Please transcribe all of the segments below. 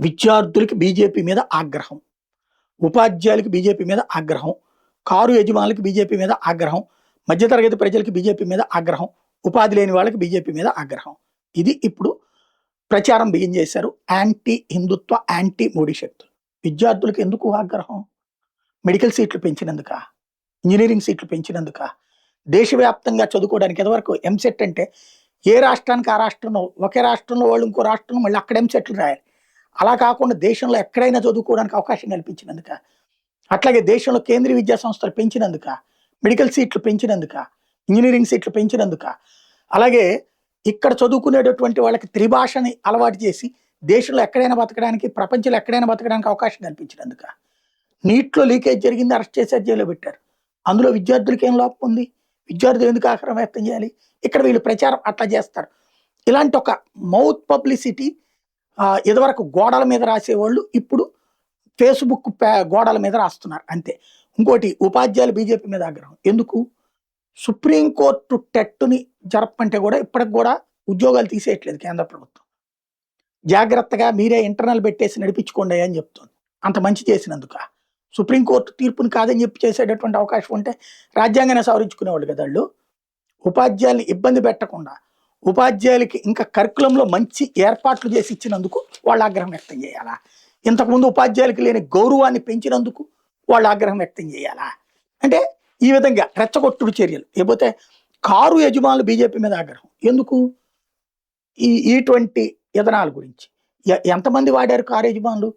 విద్యార్థులకి బీజేపీ మీద ఆగ్రహం, ఉపాధ్యాయులకి బీజేపీ మీద ఆగ్రహం, కారు యజమానులకి బీజేపీ మీద ఆగ్రహం, మధ్యతరగతి ప్రజలకి బీజేపీ మీద ఆగ్రహం, ఉపాధి లేని వాళ్ళకి బీజేపీ మీద ఆగ్రహం. ఇది ఇప్పుడు ప్రచారం బిగిన్ చేశారు యాంటీ హిందుత్వ, యాంటీ మోడీ శక్తులు. విద్యార్థులకు ఎందుకు ఆగ్రహం? మెడికల్ సీట్లు పెంచినందుక, ఇంజనీరింగ్ సీట్లు పెంచినందుక, దేశవ్యాప్తంగా చదువుకోవడానికి ఎదవరకు ఎంసెట్ అంటే ఏ రాష్ట్రానికి ఆ రాష్ట్రంలో, ఒకే రాష్ట్రంలో వాళ్ళు ఇంకో రాష్ట్రంలో మళ్ళీ అక్కడ ఎంసెట్లు రాయాలి. అలా కాకుండా దేశంలో ఎక్కడైనా చదువుకోవడానికి అవకాశం కల్పించినందుక, అట్లాగే దేశంలో కేంద్రీయ విద్యా సంస్థలు పెంచినందుక, మెడికల్ సీట్లు పెంచినందుక, ఇంజనీరింగ్ సీట్లు పెంచినందుక, అలాగే ఇక్కడ చదువుకునేటటువంటి వాళ్ళకి త్రిభాషని అలవాటు చేసి దేశంలో ఎక్కడైనా బతకడానికి, ప్రపంచంలో ఎక్కడైనా బతకడానికి అవకాశం కల్పించినందుక, నీట్లో లీకేజ్ జరిగింది, అరెస్ట్ చేసి జైల్లో పెట్టారు. అందులో విద్యార్థులకి ఏం లోపం ఉంది? విద్యార్థులు ఎందుకు ఆగ్రహం వ్యక్తం చేయాలి? ఇక్కడ వీళ్ళు ప్రచారం అట్లా చేస్తారు. ఇలాంటి ఒక మౌత్ పబ్లిసిటీ ఇదివరకు గోడల మీద రాసేవాళ్ళు ఇప్పుడు ఫేస్బుక్ గోడల మీద రాస్తున్నారు అంతే. ఇంకోటి, ఉపాధ్యాయులు బీజేపీ మీద ఆగ్రహం ఎందుకు? సుప్రీంకోర్టు టెట్ని జరపంటే కూడా ఇప్పటికి కూడా ఉద్యోగాలు తీసేయట్లేదు కేంద్ర ప్రభుత్వం. జాగ్రత్తగా మీరే ఇంటర్నల్ పెట్టేసి నడిపించుకోండి అని చెప్తుంది. అంత మంచి చేసినందుక సుప్రీంకోర్టు తీర్పుని కాదని చెప్పి చేసేటటువంటి అవకాశం ఉంటే రాజ్యాంగాన్ని సవరించుకునేవాళ్ళు కదా వాళ్ళు. ఉపాధ్యాయుల్ని ఇబ్బంది పెట్టకుండా ఉపాధ్యాయులకి ఇంకా కరికులంలో మంచి ఏర్పాట్లు చేసి ఇచ్చినందుకు వాళ్ళు ఆగ్రహం వ్యక్తం చేయాలా? ఇంతకుముందు ఉపాధ్యాయులకి లేని గౌరవాన్ని పెంచినందుకు వాళ్ళు ఆగ్రహం వ్యక్తం చేయాలా? అంటే ఈ విధంగా రెచ్చగొట్టుడు చర్యలు. లేకపోతే కారు యజమానులు బీజేపీ మీద ఆగ్రహం ఎందుకు? ఈ ఇథనాల్ గురించి ఎంతమంది వాడారు కారు యజమానులు?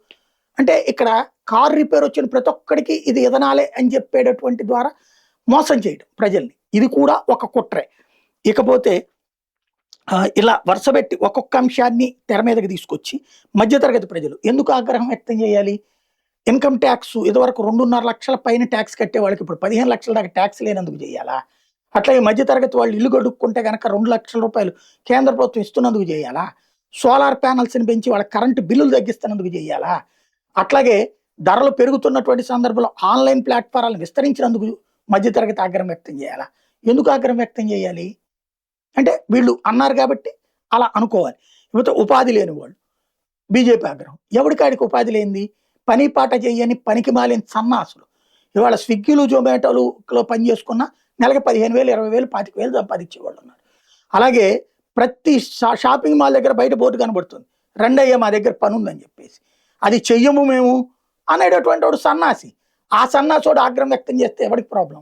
అంటే ఇక్కడ కారు రిపేర్ వచ్చిన ప్రతి ఒక్కడికి ఇది ఇథనాలే అని చెప్పేటటువంటి ద్వారా మోసం చేయడం ప్రజల్ని, ఇది కూడా ఒక కుట్రే. ఇకపోతే ఇలా వరుసపెట్టి ఒక్కొక్క అంశాన్ని తెర మీదకి తీసుకొచ్చి మధ్యతరగతి ప్రజలు ఎందుకు ఆగ్రహం వ్యక్తం చేయాలి? ఇన్కమ్ ట్యాక్స్ ఇదివరకు 2.5 లక్షల పైన ట్యాక్స్ కట్టే వాళ్ళకి ఇప్పుడు 15 లక్షల దాకా ట్యాక్స్ లేనందుకు చేయాలా? అట్లాగే మధ్యతరగతి వాళ్ళు ఇల్లు గడుక్కుంటే కనుక 2 లక్షల రూపాయలు కేంద్ర ప్రభుత్వం ఇస్తున్నందుకు చేయాలా? సోలార్ ప్యానల్స్ని పెంచి వాళ్ళ కరెంటు బిల్లులు తగ్గిస్తున్నందుకు చేయాలా? అట్లాగే ధరలు పెరుగుతున్నటువంటి సందర్భంలో ఆన్లైన్ ప్లాట్ఫారాలను విస్తరించినందుకు మధ్యతరగతి ఆగ్రహం వ్యక్తం చేయాలా? ఎందుకు ఆగ్రహం వ్యక్తం చేయాలి? అంటే వీళ్ళు అన్నారు కాబట్టి అలా అనుకోవాలి. లేకపోతే ఉపాధి లేని వాళ్ళు బీజేపీ ఆగ్రహం. ఎవరికాడికి ఉపాధి లేనిది? పని పాట చేయని పనికి మాలిన సన్నాసులు ఇవాళ స్విగ్గీలు, జొమాటోలో పని చేసుకున్న నెలకి 15,000, 20,000, 25,000 సంపాదించేవాళ్ళు ఉన్నారు. అలాగే ప్రతి షాపింగ్ మాల్ దగ్గర బయట బోర్డు కనబడుతుంది, రండయ్య మా దగ్గర పని ఉందని చెప్పేసి. అది చెయ్యము మేము అనేటటువంటి వాడు సన్నాసి. ఆ సన్నాసోడు ఆగ్రహం వ్యక్తం చేస్తే ఎవరికి ప్రాబ్లం?